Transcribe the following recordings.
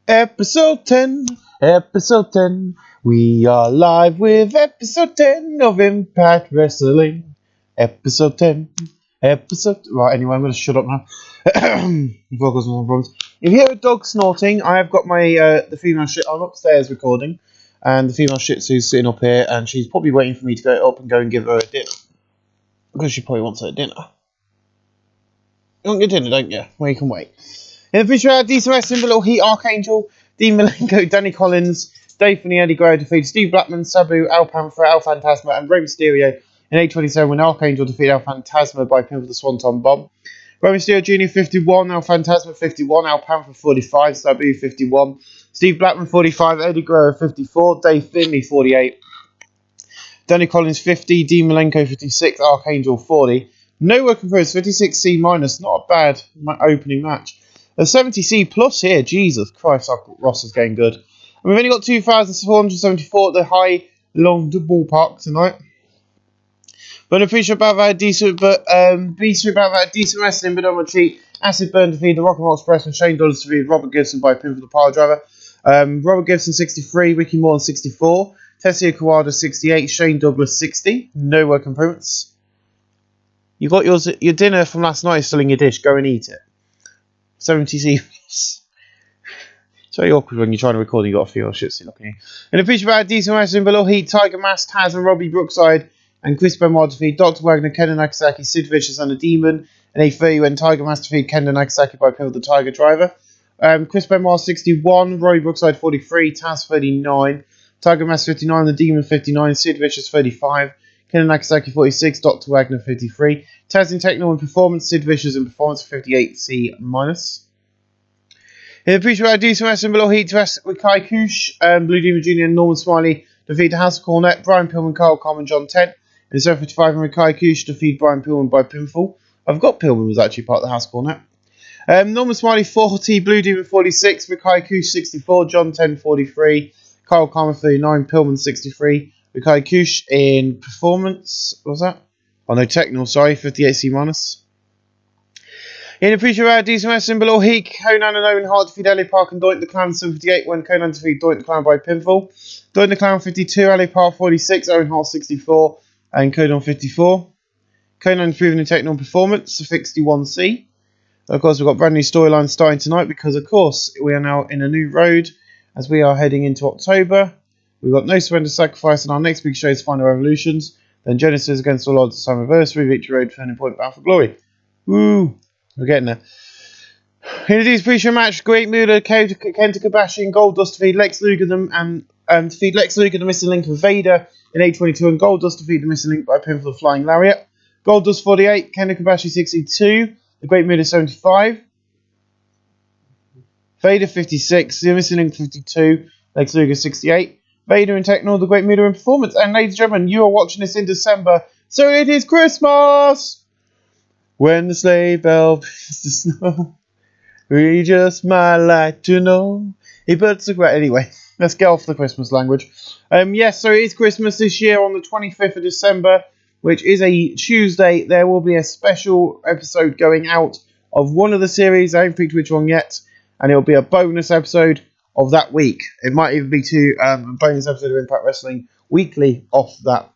Episode 10, episode 10. We are live with episode 10 of Impact Wrestling. Episode 10, episode... Right, anyway, I'm going to shut up now. Before I cause more problems. If you hear a dog snorting, I have got my the female shit... I'm upstairs recording, and the female shih tzu's sitting up here, and she's probably waiting for me to go up and go and give her a dinner. Because she probably wants her dinner. You want your dinner, don't you? Well, you can wait. In the future, decent wrestling, Little Heat, Archangel, Dean Malenko, Danny Collins, Dave Finney, Eddie Guerrero defeated Steve Blackman, Sabu, Al Panther, Al Phantasma, and Rey Mysterio in 8:27 when Archangel defeated Al Phantasma by pin for the Swanton Bomb. Rey Mysterio Jr. 51, Al Phantasma 51, Al Panther 45, Sabu 51, Steve Blackman 45, Eddie Guerrero 54, Dave Finley 48, Danny Collins 50, Dean Malenko 56, Archangel 40. No work improved, 56C minus, not a bad opening match. A 70C plus here, Jesus Christ, our roster's getting good. And we've only got 2,474 at the high, long ballpark tonight. But I'm pretty sure about that decent, decent wrestling, but on my cheat. Acid Burn defeated the Rock and Roll Express and Shane Douglas defeated Robert Gibson by pin for the pile driver. Robert Gibson 63, Ricky Morton 64, Tetsuya Kawada 68, Shane Douglas 60. No work improvements. You got your dinner from last night still in your dish. Go and eat it. 70C. It's very awkward when you're trying to record and you got a few shits looking at you. In a feature about decent wrestling, below Heat, Tiger Mask, Taz and Robbie Brookside and Chris Benoit defeat Dr. Wagner, Kendo Nagasaki, Sid Vicious and the Demon. And 8:30 when Tiger Mask defeat Kendo Nagasaki by pin of the Tiger Driver. Chris Benoit 61, Robbie Brookside 43, Taz 39, Tiger Mask 59, the Demon 59, Sid Vicious 35, Kendo Nagasaki 46, Dr. Wagner 53, Taz in Techno and Performance, Sid Vicious in Performance 58C minus. In the pre-show, decent wrestling below Heat with Kai Kush, Blue Demon Jr. and Norman Smiley defeat the House of Cornet, Brian Pillman, Carl Common, John 10. In the 7:55 and Kai Kush defeat Brian Pillman by pinfall. I forgot Pillman was actually part of the House of Cornet. Norman Smiley 40, Blue Demon 46, Rikai Kush 64, John 10 43, Carl Common 39, Pillman 63, Rikai Kush in Performance, what was that? Oh no, Techno, sorry, 58C minus. In the pre-show, decent wrestling below Heat, Conan and Owen Hart defeat LA Park and Doink the Clown 7:58 when Conan defeat Doink the Clown by pinfall. Doink the Clown 52, LA Park 46, Owen Hart 64, and Conan 54. Conan improving in Techno Performance, 61C. Of course, we've got brand new storylines starting tonight because, of course, we are now in a new road as we are heading into October. We've got No Surrender Sacrifice, and our next big show is Final Revolutions. Then Genesis against All Odds, Summerversary, Victory Road, Turning Point, Battle for Glory. Woo! We're getting there. In the pre-show match, Great Muda, Kenta Kobashi, and Goldust defeat Lex Luger and defeat Lex Luger, the Missing Link, and Vader in 8:22, and Goldust defeat the Missing Link by pin for the Flying Lariat. Goldust 48, Kenta Kobashi 62, the Great Muda 75, Vader 56, the Missing Link 52, Lex Luger 68, Vader in Techno, the Great Muda in Performance. And ladies and gentlemen, you are watching this in December, so it is Christmas! When the sleigh bell begins to snow, we just might like to know. But anyway, let's get off the Christmas language. Yes, so it is Christmas this year on the 25th of December, which is a Tuesday. There will be a special episode going out of one of the series. I haven't picked which one yet, and it will be a bonus episode of that week. It might even be a bonus episode of Impact Wrestling weekly off that.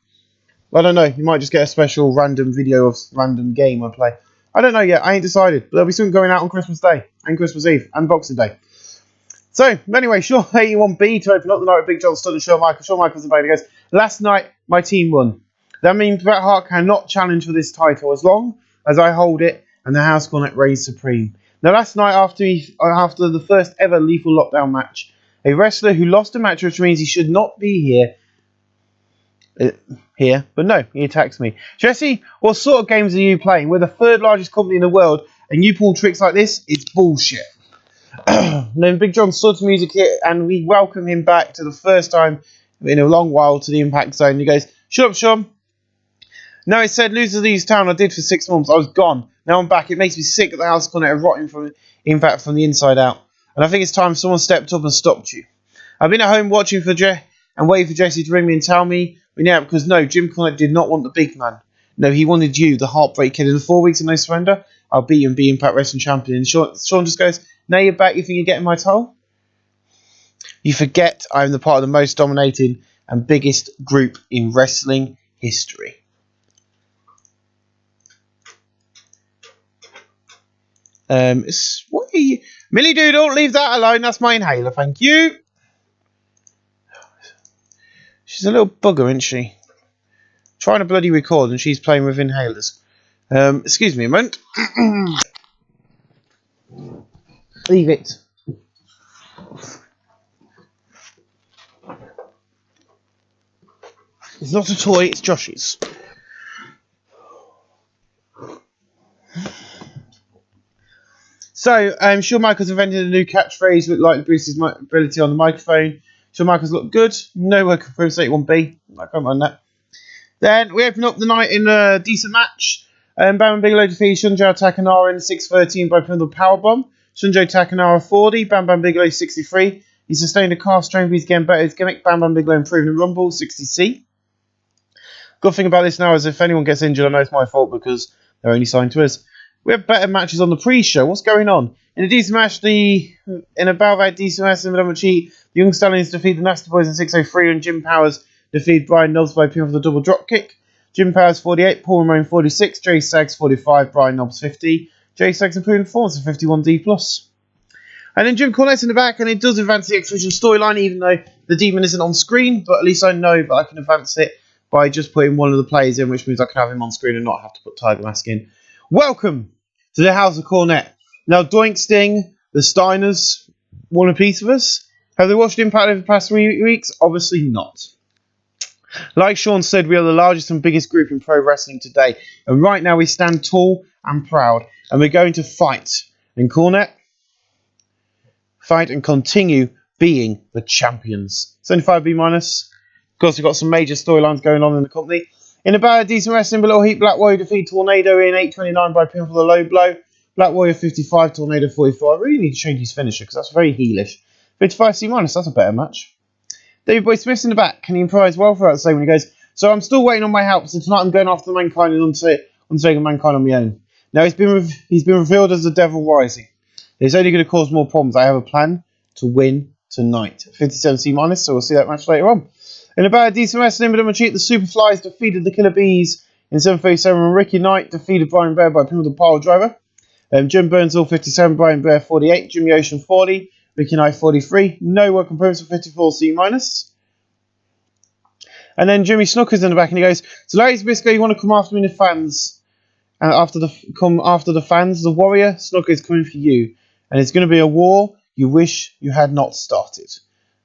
I don't know, you might just get a special random video of random game I play. I don't know yet, I ain't decided. But there'll be something going out on Christmas Day, and Christmas Eve, and Boxing Day. So, anyway, Shaw 81B to open up the night with Big John Studd and Shawn Michaels. Shawn Michaels and Bailey goes, last night, my team won. That means Bret Hart cannot challenge for this title as long as I hold it and the House Cornet reigns supreme. Now, last night, after the first ever Lethal Lockdown match, a wrestler who lost a match, which means he should not be here, but no, he attacks me. Jesse, what sort of games are you playing? We're the third largest company in the world, and you pull tricks like this? It's bullshit. Then Big John Studd's music hit, and we welcome him back to the first time in a long while to the Impact Zone. He goes, shut up, Sean. No, it said, losers leaves town. I did for 6 months. I was gone. Now I'm back. It makes me sick at the House Cornet and rotting from Impact from the inside out. And I think it's time someone stepped up and stopped you. I've been at home watching for and waiting for Jesse to ring me and tell me, because no, Jim Cornette did not want the big man. No, he wanted you, the Heartbreak Kid. In the 4 weeks of No Surrender, I'll beat you and be Impact Wrestling Champion. And Sean just goes, now you're back, you think you're getting my toll? You forget I'm the part of the most dominating and biggest group in wrestling history. What are you... Millie Doo, don't leave that alone. That's my inhaler, thank you. She's a little bugger, isn't she? Trying to bloody record and she's playing with inhalers. Excuse me a moment. Leave it. It's not a toy, it's Josh's. So, Shawn Michaels invented a new catchphrase which like boosts his ability on the microphone. Shawn Michaels looked good. No work for 81B. I can't mind that. Then we open up the night in a decent match. Bam Bigelow defeated Shunjo Takanara in 6:13 by putting the powerbomb. Shunjo Takanara 40, Bam Bam Bigelow 63. He sustained a calf strain, but he's getting better at his gimmick. Bam Bam Bigelow improved in Rumble 60C. Good thing about this now is if anyone gets injured, I know it's my fault because they're only signed to us. We have better matches on the pre-show. What's going on? In a decent match, in a battle of decent match in the cheat, the Young Stallions defeat the Nasty Boys in 6:03 and Jim Powers defeat Brian Knobs by pinfall for the double drop kick. Jim Powers 48, Paul Ramone 46, Jay Sags 45, Brian Knobs 50. Jay Sags improving performance of 51D+. And then Jim Cornette's in the back, and it does advance the X-Vision storyline, even though the Demon isn't on screen, but at least I know that I can advance it by just putting one of the players in, which means I can have him on screen and not have to put Tiger Mask in. Welcome to the House of Cornet. Now, Doink Sting, the Steiners, want a piece of us? Have they watched Impact over the past 3 weeks? Obviously not. Like Sean said, we are the largest and biggest group in pro wrestling today. And right now we stand tall and proud. And we're going to fight. And Cornet, fight and continue being the champions. 75B-. Of course, we've got some major storylines going on in the company. In a bad decent wrestling below heat, Black Warrior defeat Tornado in 8:29 by pinfall for the low blow. Black Warrior 55, Tornado 44. I really need to change his finisher because that's very heelish. 55C-, that's a better match. David Boy Smith's in the back. Can he improvise well throughout the segment? He goes, so I'm still waiting on my help. So tonight I'm going after the Mankind and on Mankind on my own. Now he's been revealed as the Devil Rising. It's only going to cause more problems. I have a plan to win tonight. 57C-, so we'll see that match later on. In a bad decent wrestling but cheat, the Superflies defeated the Killer Bees in 7:37 and Ricky Knight defeated Brian Bear by pinfall the pile driver. Jim Burnsall 57, Brian Bear 48, Jimmy Ocean 40, Ricky Knight 43, no work improvements for 54C-. And then Jimmy Snooker's in the back and he goes, so Larry Zbyszko, you want to come after me in the fans? And come after the fans, the Warrior, Snooker is coming for you. And it's going to be a war you wish you had not started.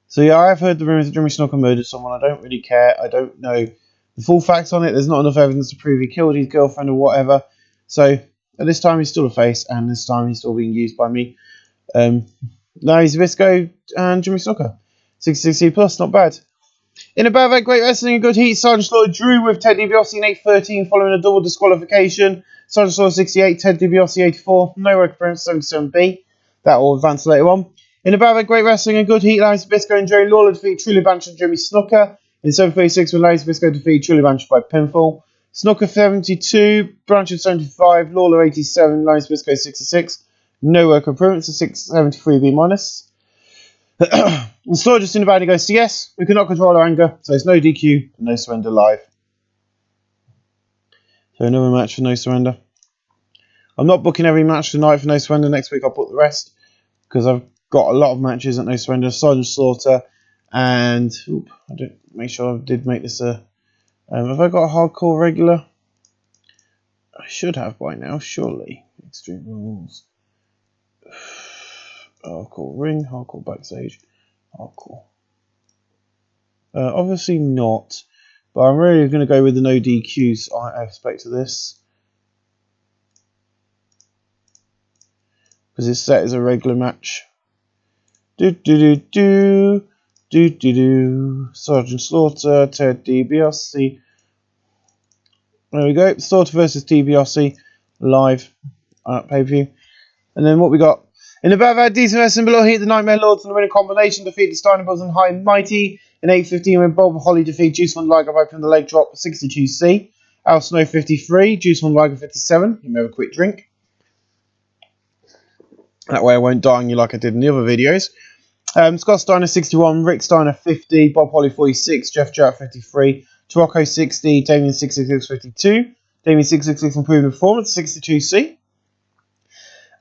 So yeah, I have heard the rumours that Jimmy Snooker murdered someone. I don't really care. I don't know the full facts on it. There's not enough evidence to prove he killed his girlfriend or whatever. So at this time he's still a face, and this time he's still being used by me. Larry Zbyszko and Jimmy Snooker. 66C+, not bad. In a bad event, great wrestling and good heat, Sergeant Slaughter drew with Ted DiBiase in 8:13 following a double disqualification. Sergeant Slaughter 68, Ted DiBiase 84, no work for 77B. That will advance later on. In a bad event, great wrestling and good heat, Larry Zbyszko and Jerry Lawler defeat Truly Bancher and Jimmy Snooker. In 7:36 when Larry Zbyszko defeated Truly Bancher by pinfall. Snooker 72, Blanchard 75, Lawler 87, Larry Zbyszko 66. No work improvements to 673B-. And Slaughter just in the back and goes, so yes, we cannot control our anger, so it's no DQ, no surrender live. So another match for no surrender. I'm not booking every match tonight for no surrender. Next week I'll book the rest because I've got a lot of matches at no surrender. Sergeant Slaughter and I don't make sure I did make this a. Have I got a hardcore regular? I should have by now, surely. Extreme Rules. Hardcore ring, hardcore backstage, hardcore. Obviously not, but I'm really going to go with the no DQs aspect of this because it's set as a regular match. Sergeant Slaughter, Ted DiBiase. There we go. Slaughter versus DiBiase live pay-per-view. And then what we got? In the bad decent wrestling below heat, the Nightmare Lords and the winning combination defeated the Steiner Brothers and High and Mighty in 8:15 when Bob Holly defeated Juice von Liger by the leg drop 62C. Al Snow 53, Juice von Liger 57. You may have a quick drink. That way I won't die on you like I did in the other videos. Scott Steiner 61, Rick Steiner 50, Bob Holly 46, Jeff Jarrett 53, Tarocco 60, Damien 666 52, Damien 666 improving performance 62C.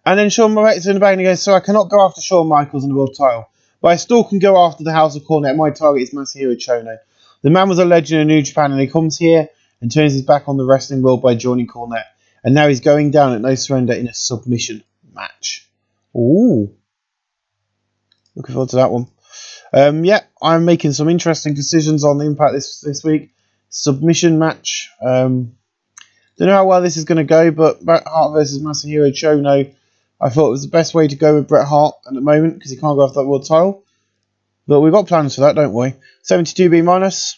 And then Shawn Michaels in the back and he goes, so I cannot go after Shawn Michaels in the world title, but I still can go after the House of Cornet. My target is Masahiro Chono. The man was a legend in New Japan and he comes here and turns his back on the wrestling world by joining Cornet. And now he's going down at No Surrender in a submission match. Ooh. Looking forward to that one. Yeah, I'm making some interesting decisions on the Impact this week. Submission match. Don't know how well this is going to go, but Bret Hart versus Masahiro Chono, I thought it was the best way to go with Bret Hart at the moment because he can't go after that world title. But we've got plans for that, don't we? 72B minus.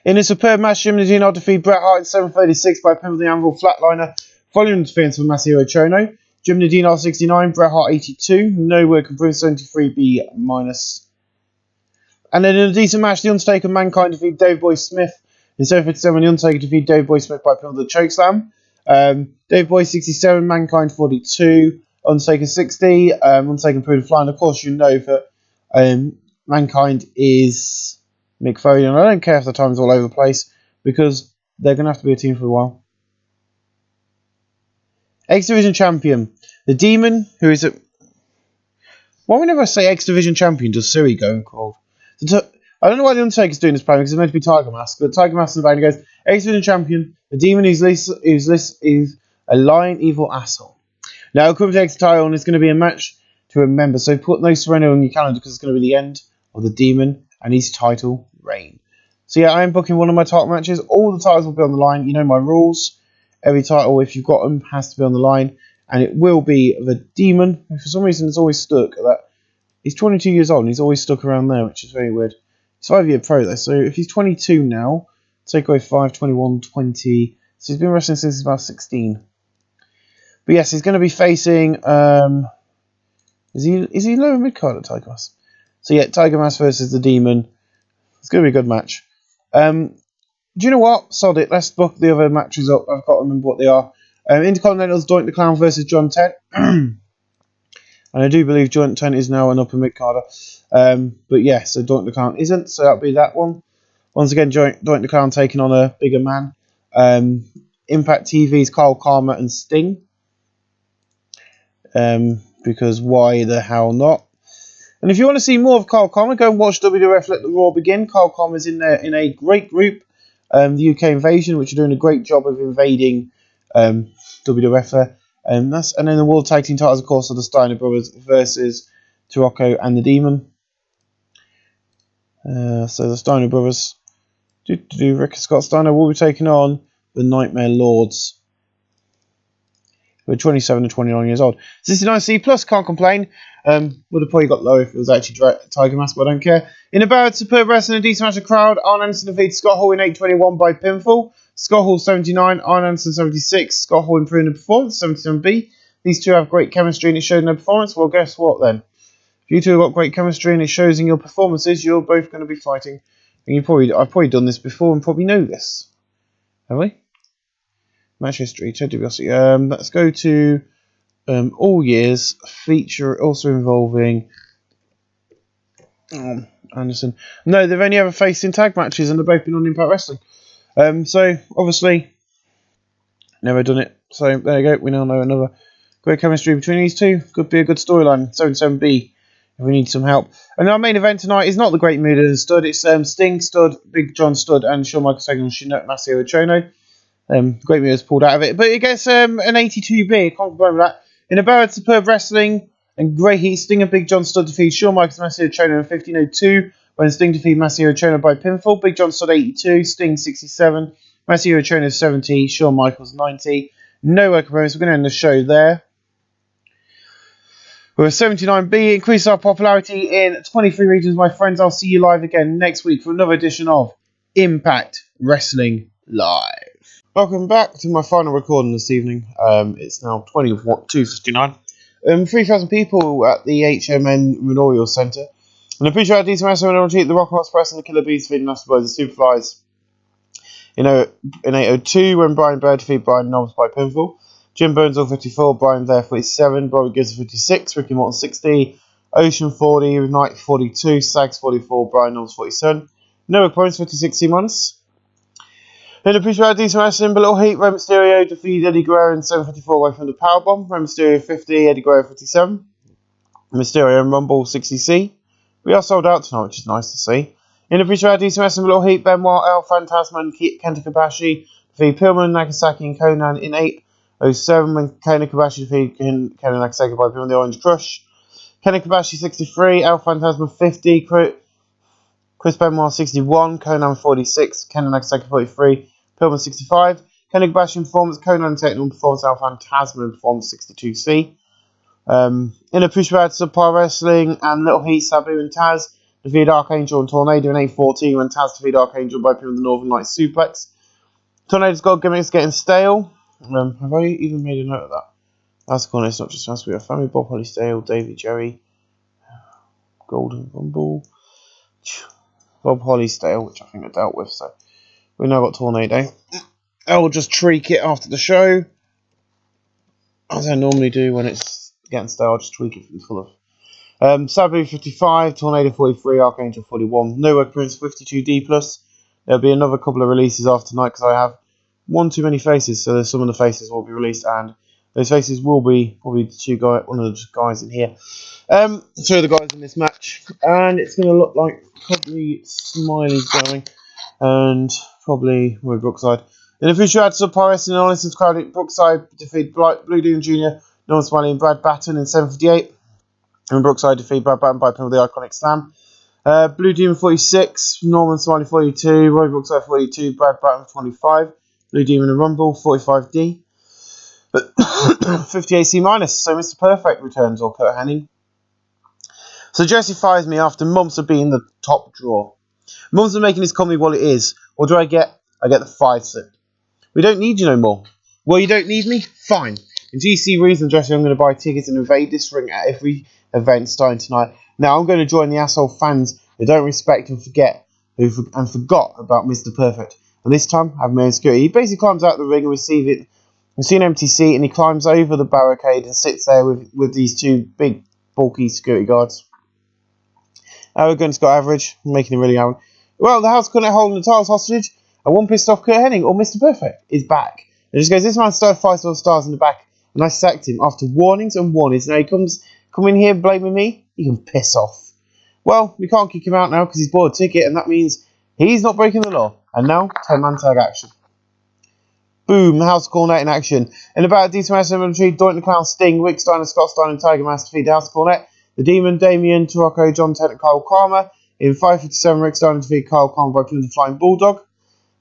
In a superb match, Jim Nadine defeated Bret Hart in 7:36 by pinfall the Anvil Flatliner following interference from Masahiro Chono. Jim Nadine 69, Bret Hart 82. No word can prove 73B minus. And then in a decent match, The Undertaker and Mankind defeat Dave Boy Smith. In 7:57, The Undertaker defeat Dave Boy Smith by pinfall the chokeslam. Dave Boy 67, Mankind 42, Undertaker 60. Undertaker improved the flying. Of course, you know that Mankind is Mick Foley, and I don't care if the time's all over the place because they're going to have to be a team for a while. X Division Champion, the Demon, who is a... Why whenever I say X Division Champion does Siri go cold? I don't know why the Undertaker's doing this program because it's meant to be Tiger Mask, but Tiger Mask in the back and goes, X Division Champion, the Demon is a lying evil asshole. Now, Cooper takes the title and it's going to be a match to remember, so put No Surrender on your calendar because it's going to be the end of the Demon and his title reign. So yeah, I am booking one of my title matches. All the titles will be on the line. You know my rules. Every title, if you've got them, has to be on the line. And it will be the Demon, who for some reason is always stuck at that. He's 22 years old and he's always stuck around there, which is very weird. He's 5-year pro though, so if he's 22 now, take away 5, 21, 20. So he's been wrestling since he's about 16. But yes, he's going to be facing... Is he lower mid-card at Tiger Mask? So yeah, Tiger Mask versus the Demon. It's going to be a good match. Do you know what? Sod it. Let's book the other matches up. I've got to remember what they are. Intercontinental's Doink the Clown versus John Tent. And I do believe John Tent is now an upper mid-carder. But yeah, so Doink the Clown isn't. So that'll be that one. Once again, Doink the Clown taking on a bigger man. Impact TV's Kyle Karma and Sting. Because why the hell not? And if you want to see more of Kyle Karma, go and watch WWF Let the Raw Begin. Kyle Karma's in there in a great group. The UK Invasion, which are doing a great job of invading WWF there. And then the World Tag Team titles, of course, are the Steiner Brothers versus Tarocco and the Demon. So the Steiner Brothers, Rick and Scott Steiner will be taking on the Nightmare Lords. Who are 27 and 29 years old. 69C plus, can't complain. Would have probably got lower if it was actually Tiger Mask, but I don't care. In a bad superb wrestling, a decent match of crowd, Arn Anderson defeated Scott Hall in 8:21 by pinfall. Scott Hall 79, Arn Anderson 76. Scott Hall improving the performance, 77B. These two have great chemistry and it showed in their performance. Well, guess what then? If you two have got great chemistry and it shows in your performances, you're both going to be fighting. And I've probably done this before and probably know this. Have we? Match history, Ted DiBiase. Let's go to all years. Feature also involving Anderson. No, they've only ever faced in tag matches and they've both been on Impact Wrestling. So, obviously, never done it. So, there you go. We now know another great chemistry between these two. Could be a good storyline. 77B if we need some help. And our main event tonight is not the Great Muta and Stud. It's Sting, Stud, Big John Stud, and Shawn Michaels taking on Masahiro Chono. Great Muta's pulled out of it. But it gets an 82B. I can't complain with that. In a bad superb wrestling and great heat, Sting and Big John Stud defeat Shawn Michaels and Masahiro Chono in 15:02 when Sting defeated Masahiro Chono by pinfall. Big John Stud 82, Sting 67, Masahiro Chono 70, Shawn Michaels 90. No work opponents. We're going to end the show there. We're at 79B. Increase our popularity in 23 regions, my friends. I'll see you live again next week for another edition of Impact Wrestling Live. Welcome back to my final recording this evening. It's now 2:59. 3,000 people at the HMN Memorial Centre. And I appreciate our decent wrestling and the Rock Express and the Killer Bees feeding us by the Superflies. In 8:02 when Brian Bird defeated Brian Knobs by pinfall. Jim Burns on 54, Brian Blair 47, Bobby Gibbs 56, Ricky Morton 60, Ocean 40, Night 42, Sags 44, Brian Knowles 47. No opponents, 56 minus. In the pre-show, decent wrestling, but little heat. Rey Mysterio defeated Eddie Guerrero in 7:54 away from the powerbomb. Rey Mysterio 50, Eddie Guerrero 57. Mysterio and Rumble 60C. We are sold out tonight, which is nice to see. In the pre-show, decent wrestling, but little heat. Benoit, El Phantasma, and Kenta Kobashi defeated Pillman, Nagasaki, and Conan in 8:07 when Kenta Kobashi defeated Conan Nagasaki by Pillman the Orange Crush. Kenta Kobashi 63, El Phantasma 50, Chris Benoit 61, Conan 46, Conan Nagasaki 43, Pillman 65, Kenta Kobashi Performance, Conan Technical Performance, El Phantasma Performance 62C. In a push back to Subpar Wrestling and Little Heat, Sabu and Taz defeated Archangel and Tornado in 8:14 when Taz defeated Archangel by Pillman the Northern Lights Suplex. Tornado's got gimmicks getting stale. Have I even made a note of that? That's cool, it's not just us. We have Family Bob, Holly Stale, Davey, Jerry, Golden Rumble, Bob Holly Stale, which I think I dealt with, so we now got Tornado. I'll just tweak it after the show, as I normally do when it's getting stale. I'll just tweak it from full of. Sabu 55, Tornado 43, Archangel 41, No Prince 52D+. There'll be another couple of releases after tonight because I have one too many faces, so some of the faces will be released, and those faces will be probably one of the guys in here. Two of the guys in this match, and it's going to look like probably Smiley's going, and probably with Brookside. In the future, had Subpar Wrestling and Honest crowd. Brookside defeated Blue Doom Jr., Norman Smiley, and Brad Batten in 7:58, and Brookside defeated Brad Batten by pinfall with the Iconic Slam. Blue Demon 46, Norman Smiley 42, Roy Brookside 42, Brad Batten 25, Blue Demon and Rumble 45D. But 50AC minus, so Mr. Perfect returns, or Kurt Hennig. So Jesse fires me after months of being the top draw. Months of making this comedy what it is. What do I get? I get the 5 slip. We don't need you no more. Well, you don't need me? Fine. In GC reason, Jesse, I'm going to buy tickets and invade this ring at every event starting tonight. Now I'm going to join the asshole fans who don't respect and forgot about Mr. Perfect. And this time, I have my own security. He basically climbs out the ring and receives an empty seat, and he climbs over the barricade and sits there with these two big, bulky security guards. Arrogant's got average, making him really arrogant. Well, the house couldn't hold the titles hostage, and one pissed off Kurt Hennig, or Mr. Perfect, is back. And just goes, this man started 5 stars in the back, and I sacked him after warnings and warnings. Now he comes in here blaming me, he can piss off. Well, we can't kick him out now because he's bought a ticket, and that means he's not breaking the law. And now, 10-man tag action. Boom, the House of Cornet in action. In about a decent match, Doink the Clown, Sting, Rick Steiner, Scott Steiner, and Tiger Mask defeat the House of Cornet. The Demon, Damien, Tarocco, John Ted, and Kyle Karma. In 5:57, Rick Steiner defeat Kyle Karma by killing the Flying Bulldog.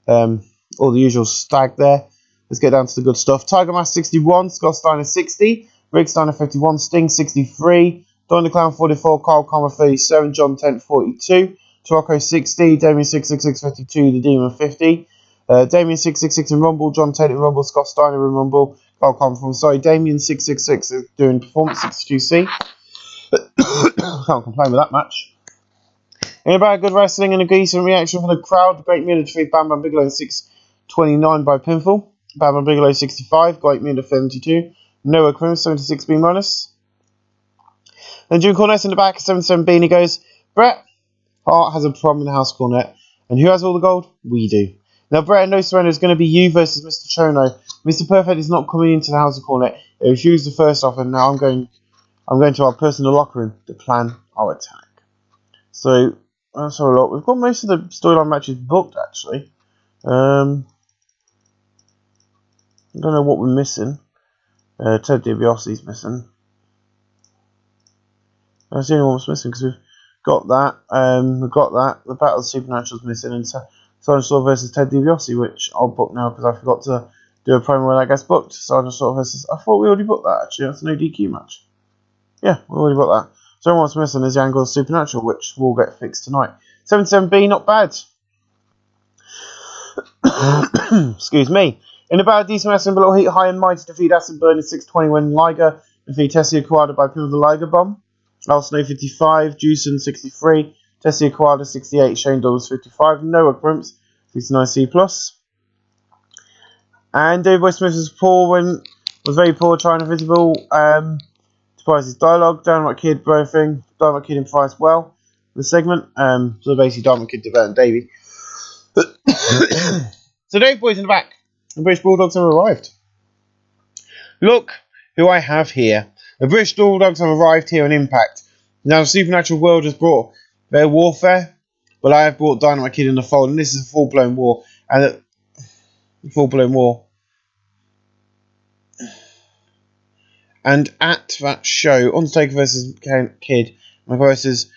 All the usual stag there. Let's get down to the good stuff. Tiger Mask 61, Scott Steiner 60, Rick Steiner 51, Sting 63, Doink the Clown 44, Kyle Karma 37, John Tent 42, Tarocco 60, Damien 666 52, The Demon 50. Damien 666 in Rumble, John Tate in Rumble, Scott Steiner in Rumble, Kyle Karma Damien 666 is doing Performance 62C. Can't complain with that match. In about good wrestling and a decent reaction from the crowd, the Great Muta defeat Bam Bam Bigelow 6:29 by pinfall. Bam Bam Bigelow 65, Great Muta 72, Noah Quinn 76B minus. Then June Cornet's in the back, 77B, and he goes, Bret Hart has a problem in the House Cornet, and who has all the gold? We do. Now, Bret and No Surrender is going to be you versus Mr. Chono. Mr. Perfect is not coming into the House of Cornet. He refused the first offer, and now I'm going to our personal locker room to plan our attack. So, that's a lot. We've got most of the storyline matches booked, actually. I don't know what we're missing. Ted DiBiase's missing. That's the only one that's missing, because we've got that. The Battle of the Supernatural's missing, and Sergeant Slaughter versus Ted DiBiase, which I'll book now because I forgot to do a promo where that gets booked. Sergeant Slaughter versus... I thought we already booked that, actually. That's a no DQ match. Yeah, we already booked that. So what's missing is the Angle of Supernatural, which will get fixed tonight. 77B, not bad. Excuse me. In about a decent wrestling below heat, High and Mighty defeat Acid Burn in 6:20 when Liger defeat Tessia Quadra by pin with the Liger Bomb. Al Snow 55, Juicen 63, Tessia Quadra 68, Shane Douglas 55, Noah Grimps 69C+. And David Boy Smith was very poor, trying invisible to Surprises dialogue, Dynamite Kid briefing, Dynamite Kid improvised well. The segment, so basically Dynamite Kid developed Davey. So Dave Boy's in the back. The British Bulldogs have arrived. Look who I have here. The British Bulldogs have arrived here on Impact. Now the supernatural world has brought their warfare, but I have brought Dynamite Kid in the fold, and this is a full-blown war. And full-blown war. And at that show, Undertaker versus Kid, versus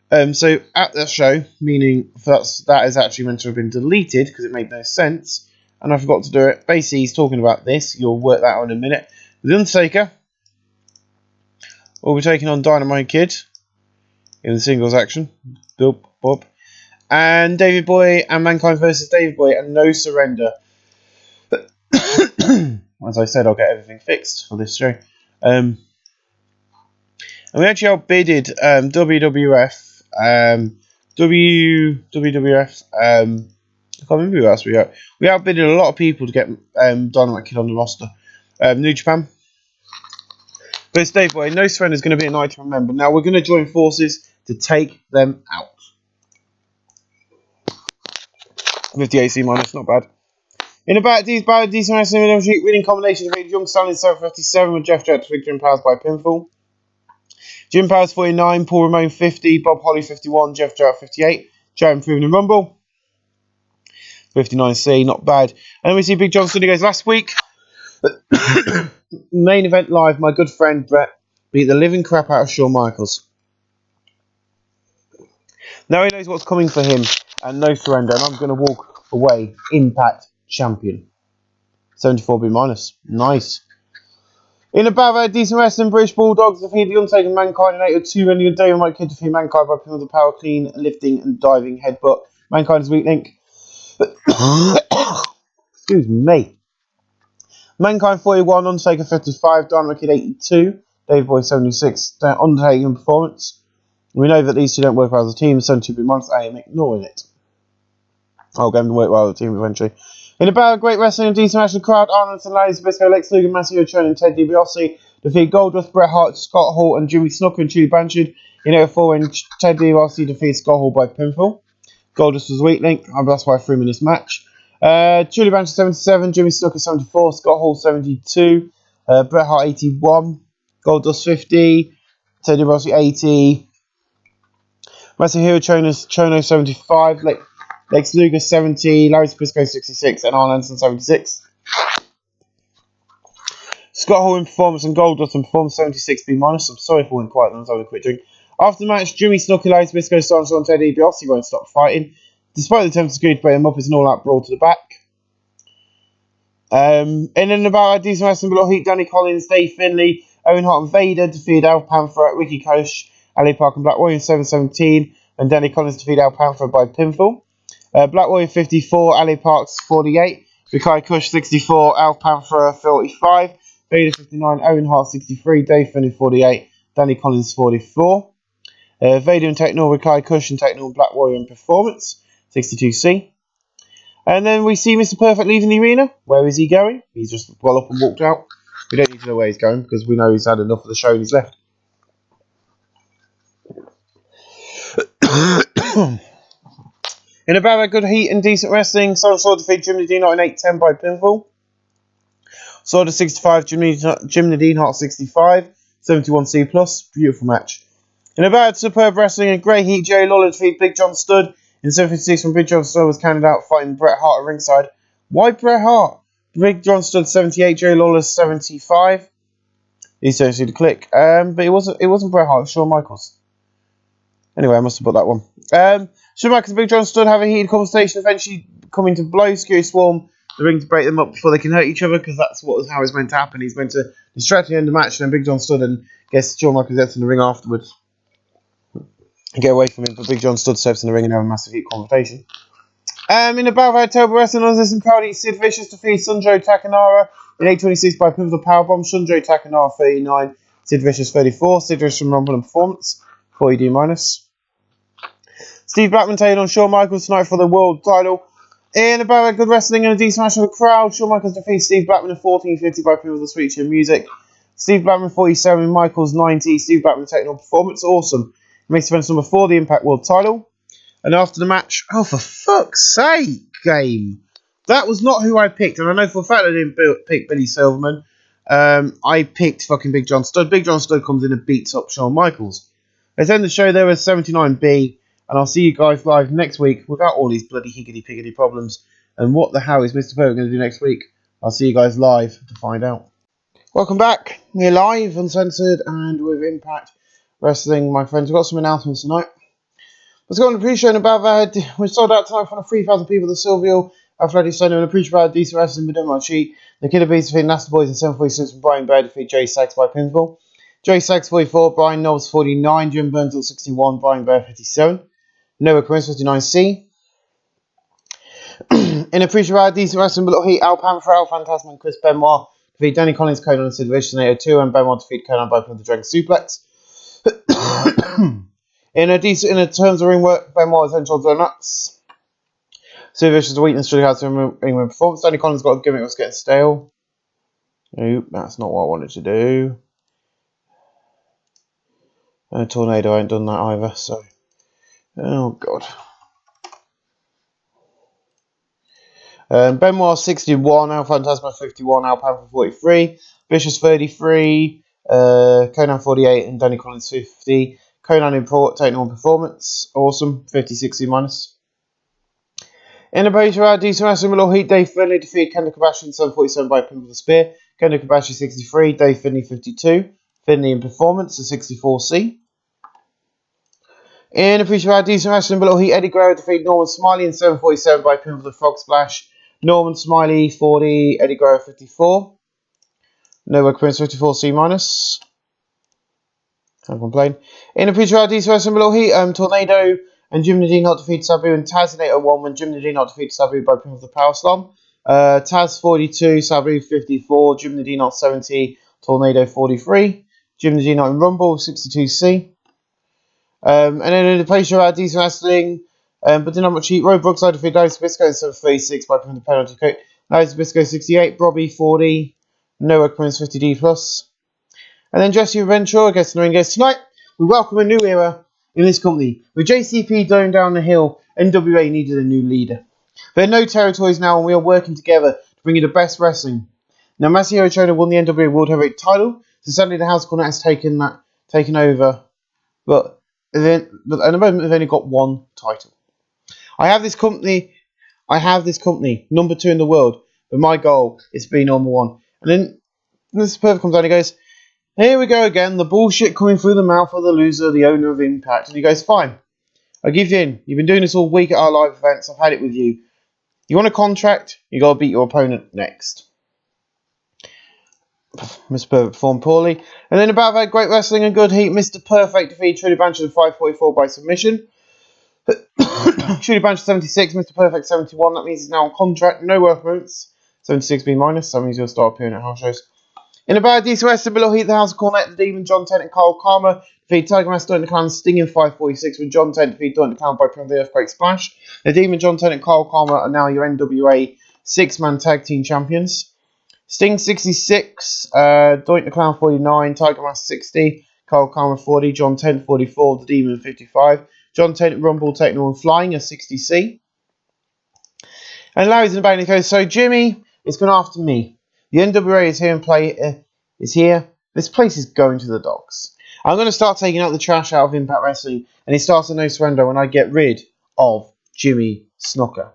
so at that show, meaning that is actually meant to have been deleted because it made no sense, and I forgot to do it. Basically, he's talking about this. You'll work that out in a minute. The Undertaker will be taking on Dynamite Kid in the singles action. Bob. And David Boy and Mankind versus David Boy and No Surrender. As I said, I'll get everything fixed for this show. And we actually outbidded WWF. WWF. I can't remember who else we out. We outbidded a lot of people to get Dynamite Kid on the roster. New Japan. But it's Dave Boy. No Surrender is going to be a night to remember. Now we're going to join forces to take them out. 50 AC minus, not bad. In about these bad decent wrestling winning combination of Young Stanley 757 with Jeff Jarrett to Jim Powers by pinfall. Jim Powers 49, Paul Ramone 50, Bob Holly 51, Jeff Jarrett 58. Jarrett improving in Rumble. 59C, not bad. And then we see Big John Studio goes last week. Main event live, my good friend Brett beat the living crap out of Shawn Michaels. Now he knows what's coming for him, and No Surrender, and I'm going to walk away Impact champion. 74B minus. Nice. In a bad decent wrestling, British Bulldogs defeat the Undertaker and Mankind in 8 with 2 ending, and Dynamite Kid defeat Mankind by pin with a power clean, lifting and diving headbutt. Mankind's weak link. Excuse me. Mankind 41, Undertaker 55, Dynamite Kid 82, Dave Boy 76, Undertaker in performance. We know that these two don't work well as a team, 72B minus. I am ignoring it. I'll get them to work well as a team eventually. In a battle of great wrestling and decent match, Crowd, Arnold and Lance Bisco, Lex Luger, Massimo Chone and Ted DiBiase defeat Goldust, Bret Hart, Scott Hall and Jimmy Snuka and Julie Blanchard. In 8-4 when Ted DiBiase defeats Scott Hall by pinfall. Goldust was weak link, that's why I threw him in this match. Julie Blanchard 77, Jimmy Snuka 74, Scott Hall 72, Bret Hart 81, Goldust 50, Ted DiBiase 80, Masahiro Chono 75, Lex Luger 70, Larry Zbyszko 66, and Arn Anderson 76. Scott Hall in performance and Goldust in performance 76B minus. I'm sorry for being quiet, I was having a quick drink. After the match, Jimmy Snuka, Larry Zbyszko, Sancho and Ted DiBiase won't stop fighting. Despite the attempts to break them up, it's an all-out brawl to the back. And then about a decent wrestling below heat, Danny Collins, Dave Finlay, Owen Hart and Vader defeated Al Panther, Ricky Koch, Ali Park and Black Warrior 7-17, and Danny Collins defeated Al Panther by pinfall. Black Warrior 54, Ali Parks 48, Ricky Koch 64, Al Panther 45, Vader 59, Owen Hart 63, Dave Finlay 48, Danny Collins 44. Vader and Techno, Ricky Koch and Techno and Black Warrior in performance 62C. And then we see Mr. Perfect leaving the arena. Where is he going? He's just got up and walked out. We don't need to know where he's going because we know he's had enough of the show and he's left. In about a good heat and decent wrestling, Saw defeat Jim Nadine Hart in 8-10 by pinfall. Saw 65, Jim Nadine Hart 65, 71C plus. Beautiful match. In about superb wrestling and great heat, Jerry Lawler defeat Big John Studd in 756 when Big John Studd was counted out fighting Bret Hart at ringside. Why Bret Hart? Big John Studd 78, Jerry Lawler 75. These don't see the click. But it wasn't Bret Hart, it was Shawn Michaels. Anyway, I must have put that one. Shawn Michaels and Big John Studd have a heated conversation, eventually coming to blows. Scary Swarm the ring to break them up before they can hurt each other, because that's how it's meant to happen. He's meant to distract the end of the match, and then Big John Studd and guess Shawn Michaels gets in the ring afterwards. Get away from him, but Big John Studd steps in the ring and have a massive heat confrontation. In the battle of October Wrestling on this proudly, Sid Vicious defeats Sunjo Takanara in 826 by pivotal powerbomb. Sunjo Takanara 39, Sid Vicious 34. Sid Vicious from Rumble and Performance 40D minus. Steve Blackman taking on Shawn Michaels tonight for the world title. In a battle of good wrestling and a decent match of the crowd, Shawn Michaels defeats Steve Blackman in 1450 by pivotal Sweet Chin Music. Steve Blackman 47, Michaels 90. Steve Blackman taking on performance. Awesome. Makes defense number 4, the Impact World title. And after the match, oh, for fuck's sake, game. That was not who I picked. And I know for a fact I didn't pick Billy Silverman. I picked fucking Big John Studd. Big John Studd comes in and beats up Shawn Michaels. Let's end the show there with 79B. And I'll see you guys live next week without all these bloody higgity-piggity problems. And what the hell is Mr. Perfect going to do next week? I'll see you guys live to find out. Welcome back. We're live, uncensored, and with Impact Wrestling, my friends. We've got some announcements tonight. Let's go on the pre-show and about that. We sold out tonight for 3,000 people. The Silvio, Athletic Center, and the pre-show about Decent Wrestling, but don't mind cheat. The Killer Bees defeat Nasty Boys in 746, and Brian Bear defeat Jay Sachs by pinfall. Jay Sachs 44, Brian Knowles 49, Jim Burns 61, Brian Bear 57, Noah Chris 59C. In a pre-show about Decent Wrestling, but little heat, Al Panther, Al Phantasm, and Chris Benoit defeat Danny Collins, Conan, and Sid Vicious in 802, and Benoit defeat Conan by the Dragon Suplex. In a terms of ring work, Benoit is henchholds are nuts. Sid Vicious' weakness should have in ring performance. Danny Collins got a gimmick that's getting stale. Nope, that's not what I wanted to do. Tornado, I ain't done that either, so. Oh, God. Benoit 61, Al Phantasma 51, Al Panther 43, Vicious 33, Conan 48, and Danny Collins 50. Conan taking on performance. Awesome. 50-60 minus. In the base round, Decent Wrestling Little Heat, Dave Finley defeated Kendo Kobashi in 747 by pin with a spear. Kendo Kobashi 63, Dave Finley 52. Finley in performance, a 64C. In the pre-show round, Decent Wrestling Little Heat, Eddie Guerrero defeated Norman Smiley in 747 by pin with a frog splash. Norman Smiley 40, Eddie Guerrero 54. Noah Prince 54C minus. Can't complain. In the pre-show round, Decent Wrestling Little Heat, Tornado and Jim Nadine not defeated Sabu, and Taz in 801 when Jim Nadine not defeated Sabu by pin with the power slam. Taz 42, Sabu 54, Jim Nadine not 70, Tornado 43. Jim Nadine not in Rumble 62C. And then in the pre-show round, Decent Wrestling. But did not much heat. Roe Brookside defeated Larry Zbyszko in 736 by putting the penalty kick. Larry Zbyszko 68, Robbie 40, Noah Prince 50D plus. And then Jesse Ventura gets in the ring. Guys, tonight we welcome a new era in this company. With JCP going down the hill, NWA needed a new leader. There are no territories now, and we are working together to bring you the best wrestling. Now, Masahiro Chono won the NWA World Heavyweight title, so suddenly the House of Cornet has taken over. But at the moment, they've only got one title. I have this company, number 2 in the world, but my goal is to be number 1. And then Mr. Perfect comes on and he goes, here we go again, the bullshit coming through the mouth of the loser, the owner of Impact. And he goes, fine, I give you in. You've been doing this all week at our live events, I've had it with you. You want a contract? You got to beat your opponent next. Mr. Perfect performed poorly. And then about that great wrestling and good heat, Mr. Perfect defeated Trudy Blanchard in 544 by submission. Trudy Blanchard 76, Mr. Perfect 71. That means he's now on contract, no reference. 76B minus, so that means he'll start appearing at house shows. In a bad Decent Wrestling below heat, the House of Cornet, the Demon, John Tent, and Carl Karma defeat Tiger Master, Doink the Clown, Sting in 546 when John Tent defeat Doink the Clown by pin of the Earthquake Splash. The Demon, John Tent, and Carl Karma are now your NWA 6-man tag team champions. Sting 66, Doink the Clown 49, Tiger Master 60, Carl Karma 40, John Tent 44, the Demon 55. John Tent, Rumble, Techno, and Flying, a 60C. And Larry's in the back and he goes, so Jimmy, it's gone after me. The NWA is here and is here. This place is going to the dogs. I'm going to start taking out the trash out of Impact Wrestling, and it starts a no surrender when I get rid of Jimmy Snooker.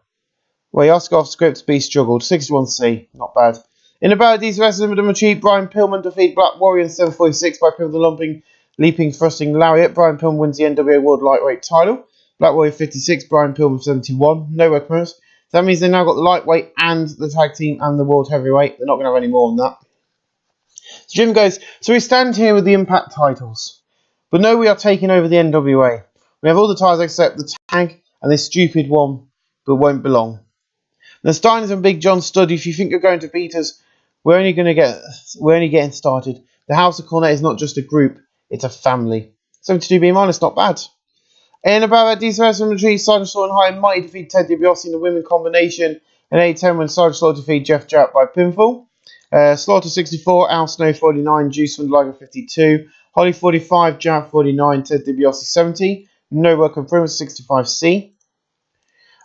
Well, he asked off script, Beast struggled. 61C, not bad. In the bad Decent Wrestling with the cheap, Brian Pillman defeat Black Warrior in 746 by pin of the leaping, thrusting lariat. Brian Pillman wins the NWA World Lightweight title. Black Warrior 56, Brian Pillman 71. No recompense. So that means they've now got the lightweight and the tag team and the world heavyweight. They're not going to have any more than that. So Jim goes, so we stand here with the Impact titles. But no, we are taking over the NWA. We have all the titles except the tag and this stupid one, but won't belong. Now Steiners and Big John Studd, if you think you're going to beat us, we're only getting started. The House of Cornet is not just a group, it's a family. 72B minus, not bad. In about that Decent Wrestling retreat, Sergeant Slaughter and High and Mighty defeat Ted DiBiase in the women combination. And 8-10 when Sergeant Slaughter defeat Jeff Jarrett by pinfall. Slaughter 64, Al Snow 49, Juice Liger 52, Holly 45, Jav 49, Ted DiBiase 70, No Work Improvement 65C.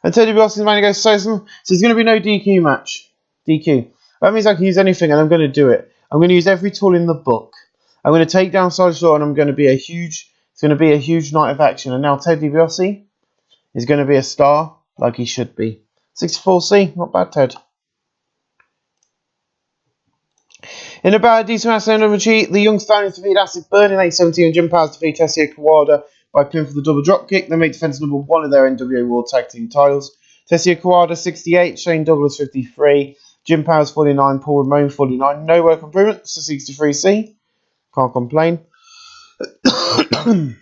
And Ted DiBiase's man goes, so there's going to be no DQ match. DQ. That means I can use anything, and I'm going to do it. I'm going to use every tool in the book. I'm going to take down Sergeant Law, and I'm going to be it's going to be a huge night of action. And now Ted DiBiase is going to be a star like he should be. 64C, not bad, Ted. In about a decent match, the Young Stallions defeat Acid Burn in 8:17 and Jim Powers defeat Tessia Kawada by pin for the double dropkick. They make defense number 1 of their NWA World Tag Team titles. Tessia Kawada 68, Shane Douglas 53, Jim Powers 49, Paul Ramone 49. No work improvement, so 63C. Can't complain. In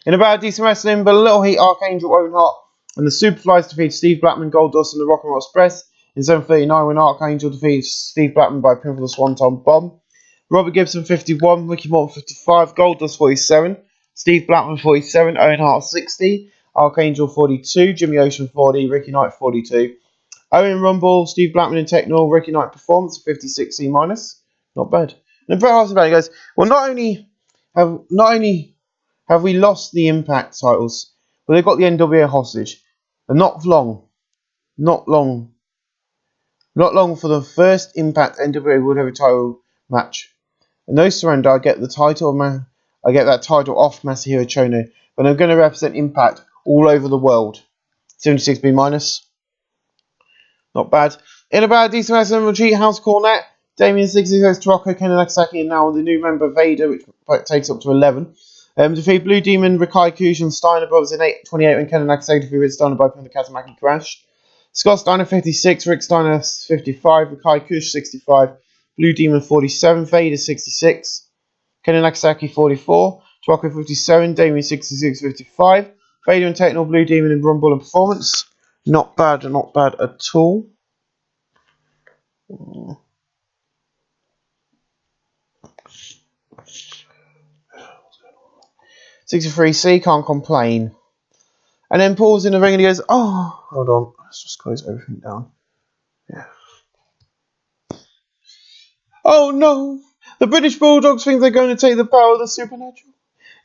about a decent wrestling, but a little heat, Archangel Owen Hart and the Superflies defeat Steve Blackman, Goldust and the Rock and Roll Express. In 7:39, when Archangel defeats Steve Blackman by pin for the Swanton Bomb. Robert Gibson 51, Ricky Morton 55, Goldust 47, Steve Blackman 47, Owen Hart 60, Archangel 42, Jimmy Ocean 40, Ricky Knight 42. Owen Rumble, Steve Blackman in Techno, Ricky Knight Performance 56C minus. Not bad. And Bret Hart's about it goes, well, not only have we lost the Impact titles, but they've got the NWA hostage. And not long for the first Impact NWA World Heavyweight title match. And no surrender, I get the title that title off Masahiro Chono, but I'm going to represent Impact all over the world. 76B minus. Not bad. In about a decent wrestling cheat, House Cornet, Damien 66, Taroko, Ken Nagasaki, and now the new member Vader, which takes up to 11. Defeat Blue Demon, Rikai Kush, and Steiner Brothers in 8:28 when Ken Nagasaki defeated Steiner by putting the Kazamaki Crash. Scott Steiner 56, Rick Steiner 55, Rikai Kush 65, Blue Demon 47, Vader 66, Ken Nagasaki 44, Taroko 57, Damien 66, 55, Vader and Techno, Blue Demon in Rumble and Performance. Not bad at all. 63C, can't complain. And then Paul's in the ring and he goes, oh, hold on, let's just close everything down. Yeah. Oh no, the British Bulldogs think they're going to take the power of the supernatural.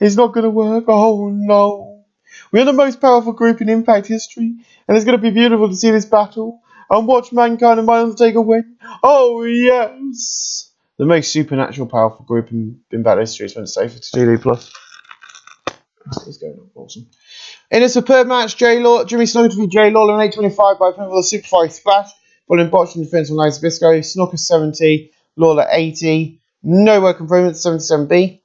It's not going to work, oh no. We're the most powerful group in Impact history, and it's going to be beautiful to see this battle and watch Mankind and My Undertaker win. Oh yes! The most supernatural powerful group in Impact history is when it's safe to GD+. He's going on awesome. In a superb match, Jimmy Snuka defeated Jay Lawler in 8:25 by pinfall with a Superfly Splash, following botching defense from Lance Bisco. Snuka 70, Lawler 80. No work improvements, 77B.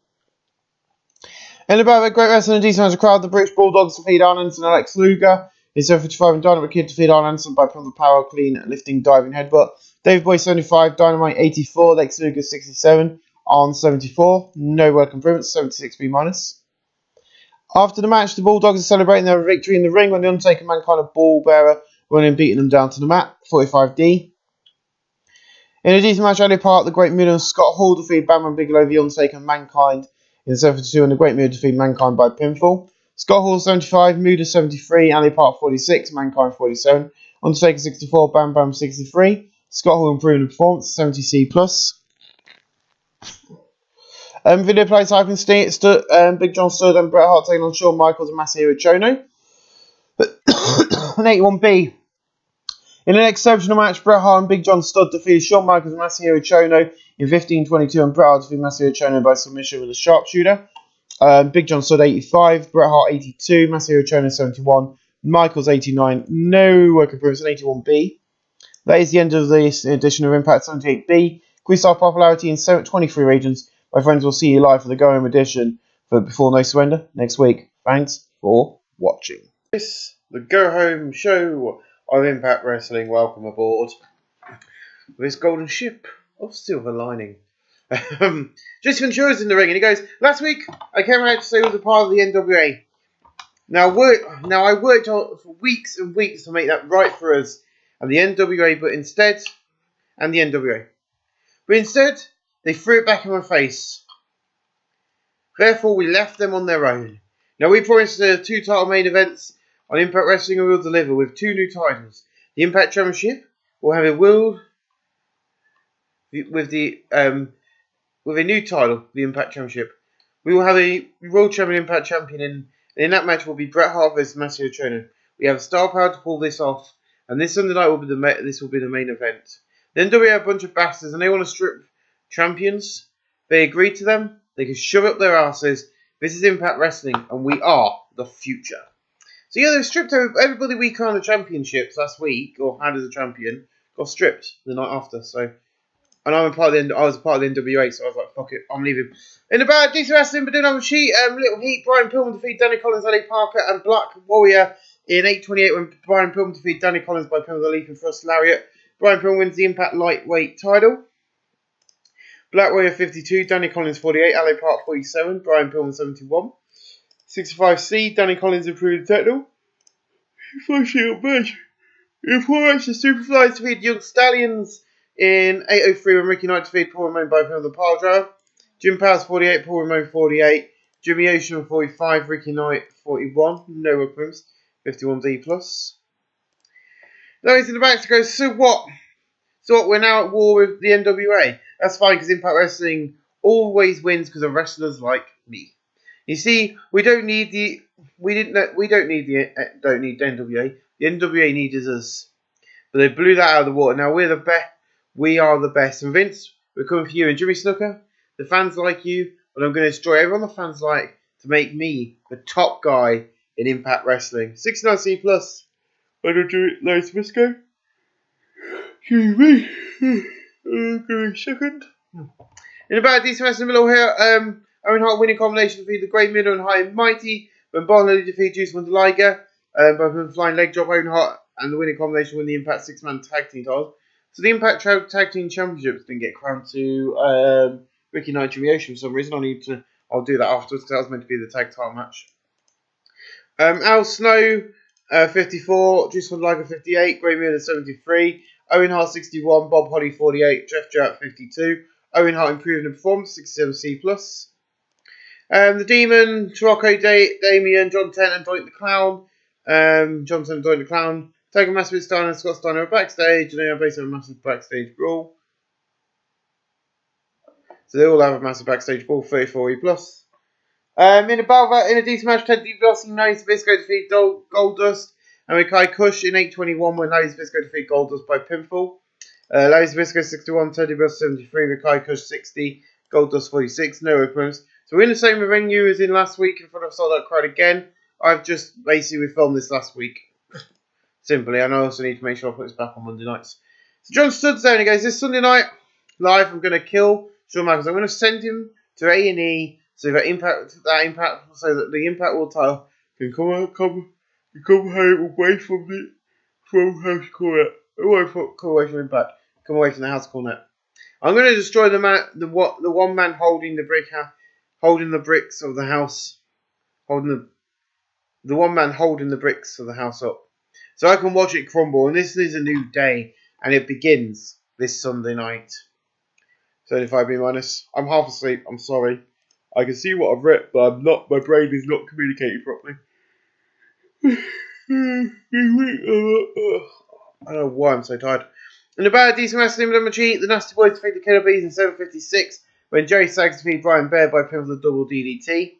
In about a great wrestling and decent match of crowd, the British Bulldogs defeat Arn Anderson and Alex Luger. In 7:55, and Dynamite Kid defeat Arn Anderson by pinfall power, clean, lifting, diving headbutt. David Boy 75, Dynamite 84, Lex Luger 67, Arn 74. No work improvements, 76B minus. After the match, the Bulldogs are celebrating their victory in the ring when the Undertaker Mankind of Ball Bearer running beating them down to the mat. 45D. In a decent match, Ali Park, the Great Muta and Scott Hall defeat Bam and Bigelow, the Undertaker and Mankind in 7:42, and the Great Muta defeat Mankind by pinfall. Scott Hall 75, Muta 73, Ali Park 46, Mankind 47, Undertaker 64, Bam Bam 63. Scott Hall improving performance, 70C plus. Video plays hyping Big John Studd and Bret Hart taking on Shawn Michaels and Masahiro Chono. An 81B. In an exceptional match, Bret Hart and Big John Studd defeated Shawn Michaels and Masahiro Chono in 15:22, and Bret Hart defeated Masahiro Chono by submission with a sharpshooter. Big John Studd 85, Bret Hart 82, Masahiro Chono 71, Michaels 89. No work improvements, an 81B. That is the end of this edition of Impact 78B. Quiz-Star popularity in 23 regions. My friends will see you live for the go-home edition for Before No Surrender next week. Thanks for watching. This the go-home show of Impact Wrestling. Welcome aboard this golden ship of silver lining. Jason Ventura's in the ring and he goes, last week I came out to say I was a part of the NWA. Now I worked on for weeks and weeks to make that right for us and the NWA, but instead they threw it back in my face. Therefore, we left them on their own. Now, we promised 2 title main events on Impact Wrestling and we'll deliver with 2 new titles. The Impact Championship will have a World with a new title, the Impact Championship. We will have a World Champion Impact Champion and in that match will be Bret Hart versus Massimo Ciampa. We have star power to pull this off, and this Sunday night will be the main event. Then we have a bunch of bastards, and they want to strip champions. They agree to them. They can shove up their asses. This is Impact Wrestling, and we are the future. So yeah, they stripped everybody we crowned the championships last week, or had as a champion, got stripped the night after. So, and I was part of the NWA, so I was like, fuck it, I'm leaving. In the bad, decent wrestling, but didn't have a sheet. Little Heat, Brian Pillman defeated Danny Collins, Ali Parker, and Black Warrior in 8:28 when Brian Pillman defeated Danny Collins by pin with a leaping thrust lariat. Brian Pillman wins the Impact Lightweight title. Black Warrior 52, Danny Collins 48, Ali Parker 47, Brian Pillman 71. 65C, Danny Collins improved the title. First match. In 4 matches, Superflies defeated Young Stallions in 8:03 when Ricky Knight defeated Paul Ramon by pin with the pile driver. Jim Powers 48, Paul Ramon 48, Jimmy Ocean 45, Ricky Knight 41, no weapons, 51D plus. Now he's in the back to go, so what? So what, we're now at war with the NWA? That's fine because Impact Wrestling always wins because of wrestlers like me. You see, we don't need the NWA. The NWA needs us. But they blew that out of the water. Now we're the best. We are the best. And Vince, we're coming for you. And Jimmy Snooker, the fans like you, but I'm going to destroy everyone the fans like to make me the top guy in Impact Wrestling. 69C plus. I don't do it, Larry Briscoe. Excuse me. Give me a second. In about decent wrestling middle here, Owen Hart winning combination defeated the Great Middle and High and Mighty. When Bon Lily defeated Juice Wondaliga. Both of them flying leg drop, Owen Hart and the winning combination win the Impact 6-man tag team titles. So the Impact Tag Team Championships didn't get crowned to Ricky Knight and Jimmy Ocean for some reason. I'll do that afterwards because that was meant to be the tag title match. Al Snow 54, Juice Wondaliga 58, Great Middle 73, Owen Hart 61, Bob Holly 48, Jeff Jarrett 52. Owen Hart improving the performance, 67C plus. The Demon, Tarocco, Damien, John Tent and Doink the Clown. Johnson and Doink the Clown. Tiger Massive Steiner and Scott Steiner are backstage, and they are based on a massive backstage brawl. So they all have a massive backstage brawl, 34E plus. In a decent match, Ted DiBiase and Larry Zbyszko defeat Goldust. And Mikai Kush in 8:21 when Larry Zbyszko defeat Goldust by pinfall. Larry Zbyszko 61, Ted DiBiase 73, Mikai Kush 60, Goldust 46, no opponents. So we're in the same venue as in last week in front of a sold out crowd again. I've just basically filmed this last week. Simply, and I also need to make sure I put this back on Monday nights. So John Studd's there and he goes, this Sunday night, live, I'm going to kill Shawn Michaels. I'm going to send him to A&E so that the Impact World title can come home away from House Cornet. Come away from Impact. Come away from the House Cornet. I'm going to destroy the one man holding the bricks of the house, the one man holding the bricks of the house up. So I can watch it crumble, and this is a new day, and it begins this Sunday night. 35B minus. I'm half asleep, I'm sorry. I can see what I've read, but my brain is not communicating properly. I don't know why I'm so tired. In the bad decent wrestling with Machine, the Nasty Boys defeat the Killer Bees in 7:56 when Jerry Sags defeated Brian Bair by pin with a double DDT.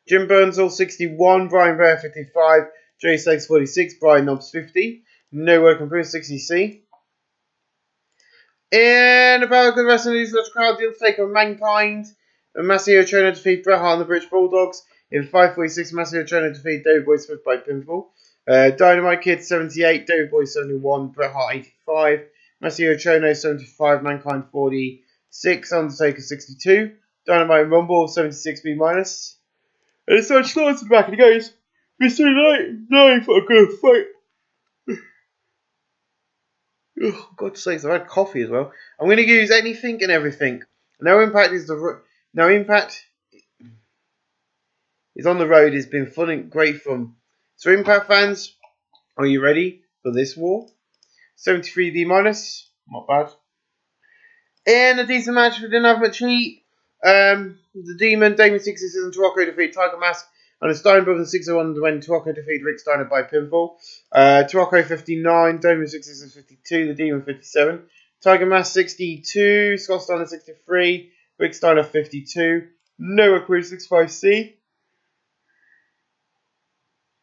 Jim Burnsall 61, Brian Bair 55, Jerry Sags 46, Brian Knobs 50. No work improved 60C. In the battle of the wrestling news, the crowd, the Undertaker and Mankind. And Massimo Ciampa defeat Bret Hart and the British Bulldogs. In 5:46, Massimo Ciampa defeat David Boy Smith by pinfall. Dynamite Kid 78, David Boy 71, Bret Hart 85, Massimo Ciampa 75, Mankind 46, Undertaker 62, Dynamite Rumble 76B minus. And it's Serge Starnes in the back and he goes, Mr. Knight, now for a good fight. Oh, God's sakes, I've had coffee as well. I'm going to use anything and everything. No Impact is on the road. It's been fun and great fun. So Impact fans, are you ready for this war? 73D minus, not bad. In a decent match, we didn't have much heat. The Demon, Damien 66 and Tarocco defeat Tiger Mask. And the Stein Brothers 601 when Tarocco defeated Rick Steiner by pinfall. Tarocco 59, Damien 66 52, the Demon 57. Tiger Mask 62, Scott Steiner 63, Rick Steiner 52, Noah Cruz 65C.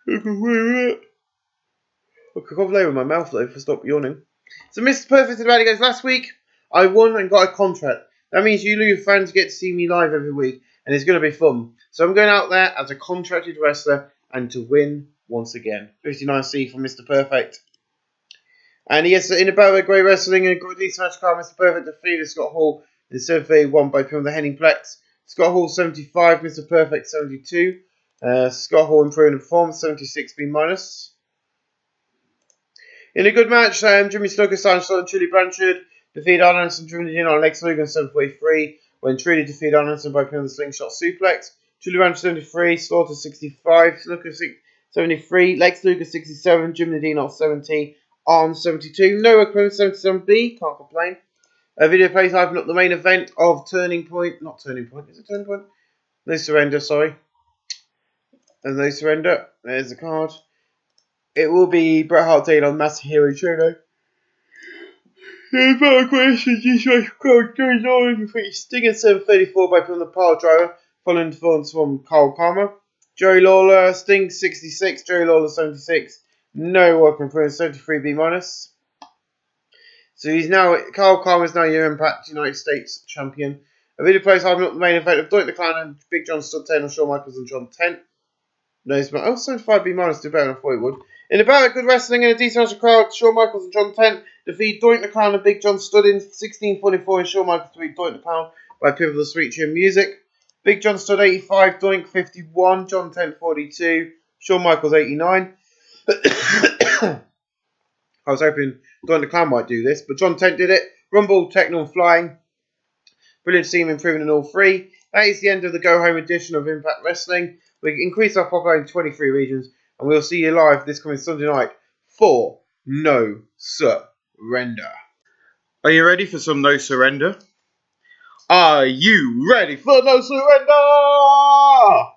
I can't play with my mouth though if I stop yawning. So Mr. Perfect about it goes, last week I won and got a contract. That means you your fans get to see me live every week and it's going to be fun. So I'm going out there as a contracted wrestler and to win once again. 59C from Mr. Perfect. And yes, in about a great wrestling and a good decent match card, Mr. Perfect defeated Scott Hall in 7-1 by pin on the Henning Plex. Scott Hall 75, Mr. Perfect 72. Scott Hall improving the performance, 76 B minus. In a good match, Jimmy Snooker, Silent Slot, and Trudy Blanchard defeated Arn Anderson, Trudy in on Lex Luger 7-3 when Trudy defeated Arn Anderson by pin on the Slingshot Suplex. Trudy Blanchard 73, Slaughter 65, Snooker 73, Lex Luger 67, Jim Nadine 70, Arn 72, Noah Cruz 77B, can't complain. A video plays hyping up the main event of Turning Point, not Turning Point, is it Turning Point? No Surrender, sorry. And No Surrender, there's the card. It will be Bret Hart taking on Masahiro Chono. There's not a question, this match card goes on. Sting at 7:34 by putting the Power Driver, following performance from Carl Palmer. Joey Lawler, Sting 66, Joey Lawler 76. No working for him, 73 B minus. So he's now, Carl Palmer is now your Impact United States champion. A video plays hyping up the main event of Doink the Clown and Big John Studd 10 on Shawn Michaels and John 10. No, it's not. Oh, 75 B minus, do better than I thought it would. In a bout of good wrestling and a decent match crowd, Shawn Michaels and John 10 defeat Doink the Clown and Big John Studd in 16:44 and Shawn Michaels defeat Doink the Clown by pivot of the Sweet Chin Music. Big John Studd 85, Doink 51, John 10 42, Shawn Michaels 89. I was hoping Doink the Clown might do this, but John 10 did it. Rumble, Techno and Flying. Brilliant team improving in all three. That is the end of the Go Home edition of Impact Wrestling. We increased our popularity in 23 regions, and we'll see you live this coming Sunday night for No Surrender. Are you ready for some No Surrender? Are you ready for No Surrender? I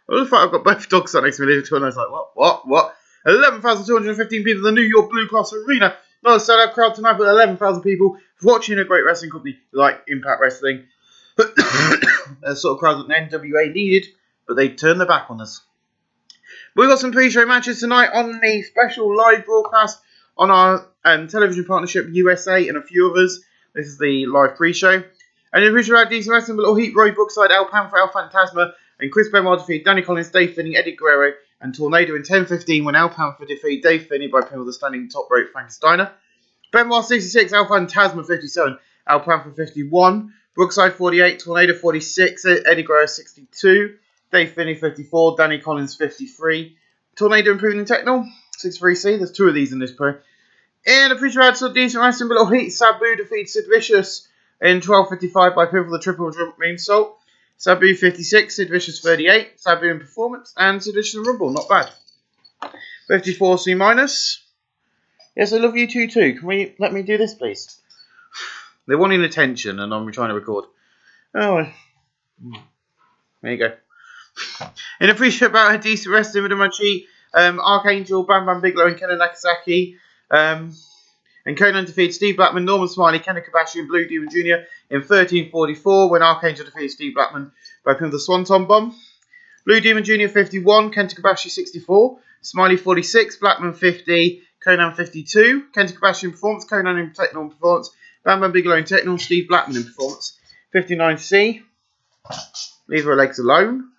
love the fact I've got both dogs sat next to me and I was like, what? 11,215 people in the New York Blue Cross Arena. Not a sellout crowd tonight, but 11,000 people watching a great wrestling company like Impact Wrestling. A sort of crowd that the NWA needed, but they turned their back on us. We've got some pre-show matches tonight on the special live broadcast on our television partnership USA and a few others. This is the live pre-show. And in the pre-show, decent wrestling, Little Heat, Roy Brookside, El Panther, El Phantasma, and Chris Benoit defeated Danny Collins, Dave Finney, Eddie Guerrero, and Tornado in 10:15 when El Panther defeated Dave Finney by pin with the standing top rope Frank Steiner. Benoit 66, El Phantasma 57, El Panther 51, Brookside 48, Tornado 46, Eddie Guerrero 62, Dave Finney 54, Danny Collins 53, Tornado improving in Techno 63C. There's two of these in this pro. And a pre-show had some decent wrestling, but Little Heat, Sabu defeated Sid Vicious in 12:55 by pin for the triple jump moonsault. Sabu 56, Sid Vicious 38, Sabu in performance, and Sid Vicious in Rumble, not bad. 54 C minus. Yes, I love you too. Can we let me do this, please? They're wanting attention, and I'm trying to record. Oh, there you go. In a pre-show about a decent wrestling with Machi, Archangel, Bam Bam Bigelow, and Kenan Nakasaki. And Conan defeated Steve Blackman, Norman Smiley, Kenny Kobashi, and Blue Demon Jr. in 13:44 when Archangel defeated Steve Blackman by pin of the Swanton Bomb. Blue Demon Jr. 51, Kenta Kobashi 64, Smiley 46, Blackman 50, Conan 52, Kenta Kobashi in performance, Conan in technical in performance, Bam Bam Bigelow in technical, Steve Blackman in performance. 59C. Leave her legs alone.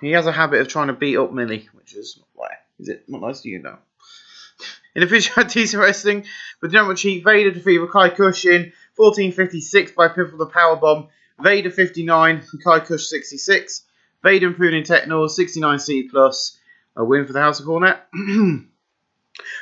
He has a habit of trying to beat up Millie, which is not right. Is it not nice to you now? In the official decent wrestling, with General Chief, Vader defeated Kai Kush in 14:56 by pin for the Powerbomb. Vader 59, Kai Kush 66. Vader improving in Techno 69C plus. A win for the House of Cornet.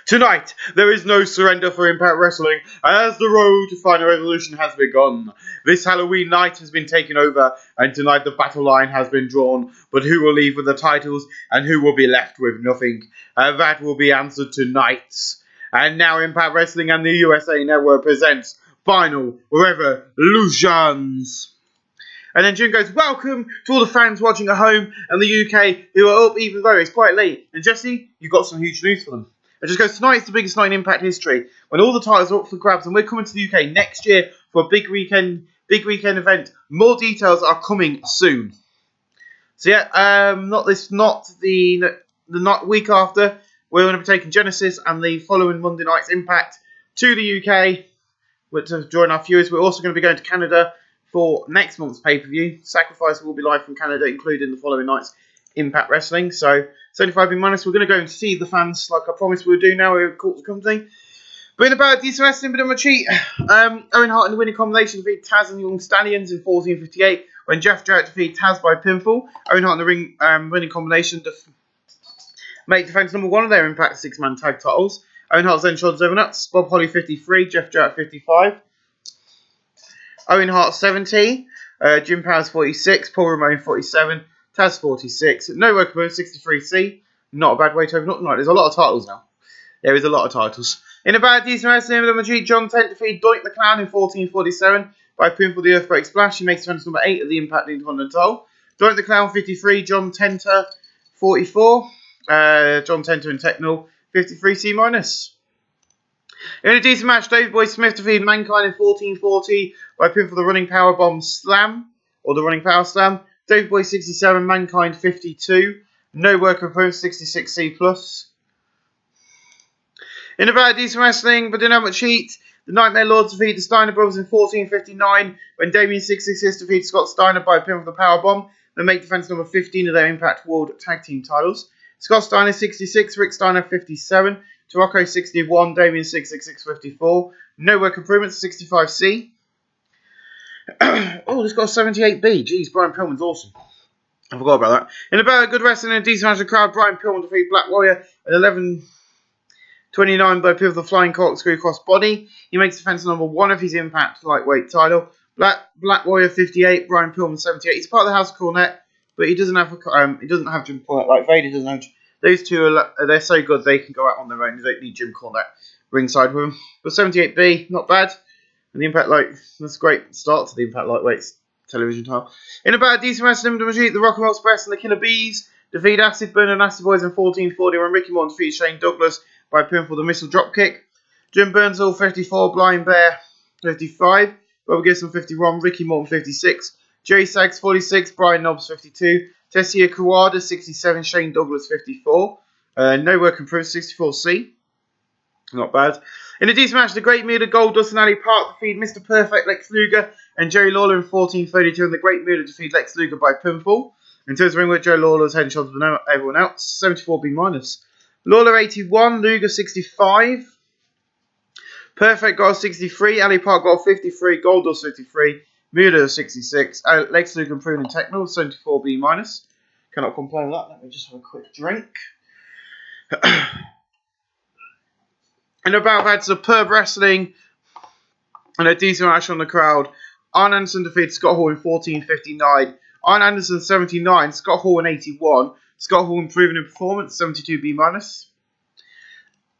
Tonight, there is no surrender for Impact Wrestling as the road to Final Resolution has begun. This Halloween night has been taken over and tonight the battle line has been drawn. But who will leave with the titles and who will be left with nothing? That will be answered tonight. And now Impact Wrestling and the USA Network presents Final Revolutions. And then Jim goes, welcome to all the fans watching at home and the UK who are up even though it's quite late. And Jesse, you've got some huge news for them. It just goes, tonight's the biggest night in Impact history, when all the titles are up for grabs, and we're coming to the UK next year for a big weekend event. More details are coming soon. So yeah, not the week after. We're going to be taking Genesis and the following Monday night's Impact to the UK to join our viewers. We're also going to be going to Canada for next month's pay-per-view. Sacrifice will be live from Canada, including the following night's Impact Wrestling. So 75B minus, we're going to go and see the fans like I promised we'll do now. We've caught the company. But in about decent wrestling, bit of a cheat. Owen Hart in the winning combination defeated Taz and the Young Stallions in 14:58 when Jeff Jarrett defeated Taz by pinfall. Owen Hart in the winning combination make defense number 1 of their Impact 6-man tag titles. Owen Hart's then shoulders over nuts. Bob Holly 53, Jeff Jarrett 55. Owen Hart 70, Jim Powers 46, Paul Ramone 47, Taz 46. No work move 63C. Not a bad way to open up tonight. There's a lot of titles now. There is a lot of titles. In a bad decent wrestling with a John Tent defeated Doink the Clown in 14:47 by pinfall the Earthquake Splash. He makes defense number 8 of the Impact Intercontinental. Doink the Clown 53, John Tenter 44. John Tenter and Technol 53C minus. In a decent match, Davey Boy Smith defeated Mankind in 14:40 by pinfall the Running Power Bomb Slam, or the Running Power Slam. Davey Boy 67, Mankind 52. No work opponent 66C plus. In about decent wrestling, but didn't have much heat, the Nightmare Lords defeated the Steiner Brothers in 14:59 when Damien 666 defeated Scott Steiner by pinfall the Power Bomb. They make defense number 15 of their Impact World Tag Team titles. Scott Steiner 66, Rick Steiner 57, Tarocco 61, Damien 666 54. No work improvements 65C. Oh, this got a 78B. Jeez, Brian Pillman's awesome. I forgot about that. In about good wrestling and a decent match of the crowd, Brian Pillman defeated Black Warrior at 11:29 by pivot the Flying Corkscrew cross body. He makes defense number 1 of his Impact lightweight title. Black Warrior 58, Brian Pillman 78. He's part of the House of Cornet, but he doesn't have Jim Cornette like Vader doesn't have. Those two they're so good they can go out on their own. They don't need Jim Cornette ringside with them. But 78B, not bad. And the Impact that's a great start to the Impact Lightweights television title. In about a decent wrestling, the Rock and Roll Express and the Killer Bees defeat Acid Burn and Nasty Boys in 14:40 when Ricky Morton defeats Shane Douglas by pinfall the Missile Dropkick. Jim Burnsall 54, Blind Bear 55, Bobby Gibson 51, Ricky Morton 56, Jerry Sags 46, Brian Knobs 52, Tessia Kawada 67, Shane Douglas 54. No work improved 64C. Not bad. In a decent match, the Great Muta, Goldust and Ali Park defeat Mr. Perfect, Lex Luger and Jerry Lawler in 14:32 and the Great Muta defeat Lex Luger by pinfall. In terms of ring with Jerry Lawler's head and shoulders with everyone else, 74B minus. Lawler 81, Luger 65. Perfect got 63, Ali Park got 53, Goldust 53, Muta 66, Lex Luger improving in Techno 74B minus. Cannot complain with that. Let me just have a quick drink. And about that, superb wrestling and a decent match on the crowd. Arn Anderson defeated Scott Hall in 14:59. Arn Anderson 79, Scott Hall in 81. Scott Hall improving in performance, 72B minus.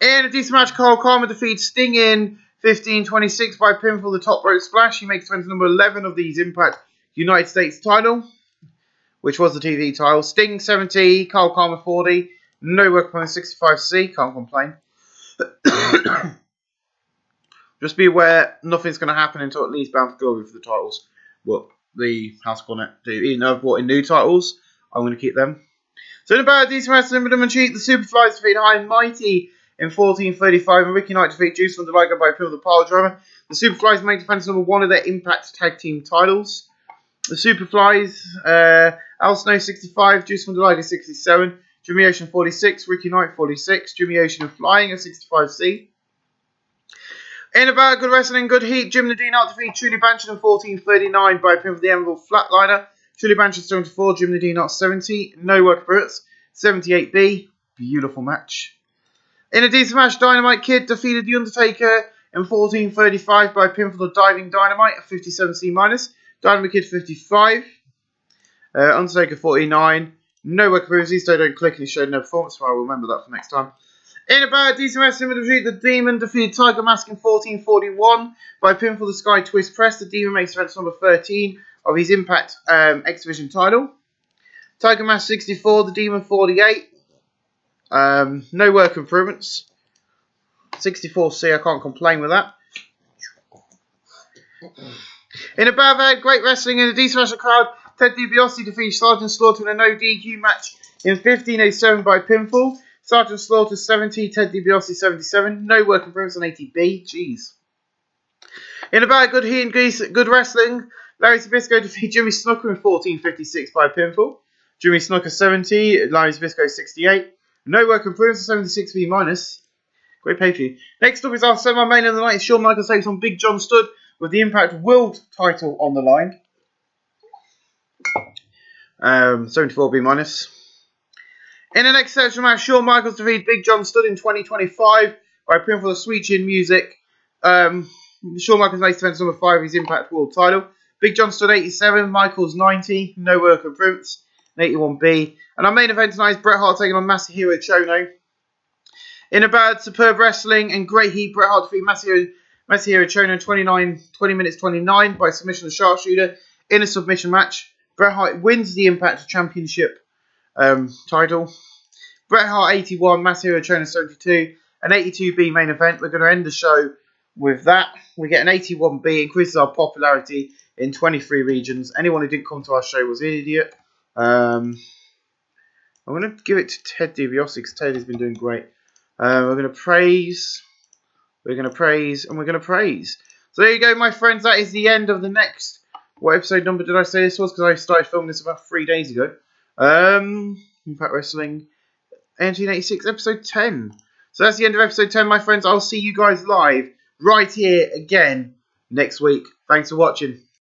In a decent match, Carl Karma defeats Sting in 15:26 by pinfall the Top Rope Splash. He makes defense number 11 of these Impact United States title, which was the TV title. Sting 70, Carl Karma 40. No work on 65C, can't complain. Just be aware, nothing's going to happen until at least Bound for Glory for the titles. What the House Cornet do. Even though I've brought in new titles, I'm going to keep them. So in about decent wrestling with them and cheat, the Superflies defeat High and Mighty in 14:35 and Ricky Knight defeat Juice from the Liger by Phil the Pile Drummer. The Superflies make defense number 1 of their Impact Tag Team titles. The Superflies, Al Snow 65, Juice from the Liger 67, Jimmy Ocean 46, Ricky Knight 46, Jimmy Ocean and Flying at 65C. In about good wrestling, good heat, Jim Nadine defeat Trudy Banshee in 14:39 by pin for the Anvil Flatliner. Trudy Banshee 74, Jim Nadine 70, no work appearance, 78B, beautiful match. In a decent match, Dynamite Kid defeated The Undertaker in 14:35 by pin for the Diving Dynamite at 57C minus. Dynamite Kid 55, Undertaker 49, no work appearance, these don't click and he showed no performance, so I'll remember that for next time. In about decent wrestling with the Demon defeated Tiger Mask in 14:41 by pinfall the Sky Twist Press. The Demon makes defense number 13 of his Impact X Division title. Tiger Mask 64, the Demon 48. No work improvements. 64C, I can't complain with that. In a bad event, great wrestling in a decent wrestling crowd, Ted DiBiase defeated Sergeant Slaughter in a no DQ match in 15:07 by pinfall. Sergeant Slaughter 70, Ted DiBiase 77. No work improvements on 80B. Jeez. In a bad good wrestling, Larry Zbyszko defeated Jimmy Snuka in 14:56 by pinfall. Jimmy Snuka 70, Larry Zbyszko 68. No work improvements on 76B minus. Great pay per view. Next up is our semi-main of the night. Shawn Michaels takes on Big John Studd with the Impact World title on the line. 74B minus. In the next section match, Shawn Michaels defeated Big John Studd in 2025 by pinfall of Sweet Chin Music. Shawn Michaels makes defense number 5 of his Impact World title. Big John Studd 87, Michaels 90, no work improvements, 81B. And our main event tonight is Bret Hart taking on Masahiro Chono. In a bad, superb wrestling and great heat, Bret Hart defeated Masahiro Chono 20 minutes 29 by submission of sharpshooter in a submission match. Bret Hart wins the Impact Championship title. Bret Hart 81, Masahiro Chono 72, an 82B main event. We're going to end the show with that. We get an 81B, increases our popularity in 23 regions. Anyone who didn't come to our show was an idiot. I'm going to give it to Ted DiBiase because Ted has been doing great. We're going to praise, and we're going to praise. So there you go, my friends. That is the end of the next. What episode number did I say this was? Because I started filming this about 3 days ago. Impact Wrestling 1986, episode 10. So that's the end of episode 10, my friends. I'll see you guys live right here again next week. Thanks for watching.